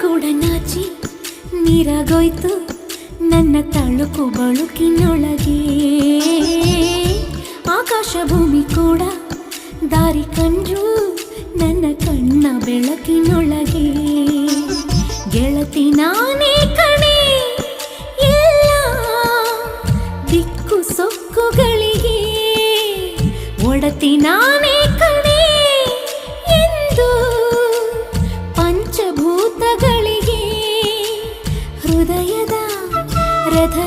ಕೂಡ ನಾಚಿ ನೀರಾಗೋಯ್ತು ನನ್ನ ತಳುಕು ಬಳುಕಿನೊಳಗೆ. ಆಕಾಶ ಭೂಮಿ ಕೂಡ ದಾರಿ ಕಂಡ್ರು ನನ್ನ ಕಣ್ಣ ಬೆಳಕಿನೊಳಗೆ. ಗೆಳತಿ ನಾನೇ ಕಣೆ ಎಲ್ಲ ದಿಕ್ಕು ಸೊಕ್ಕುಗಳಿಗೆ, ಒಡತಿ ನಾನೇ ಕಣೆ ಎಂದು ಪಂಚಭೂತಗಳಿಗೆ. ಹೃದಯದ ರಥ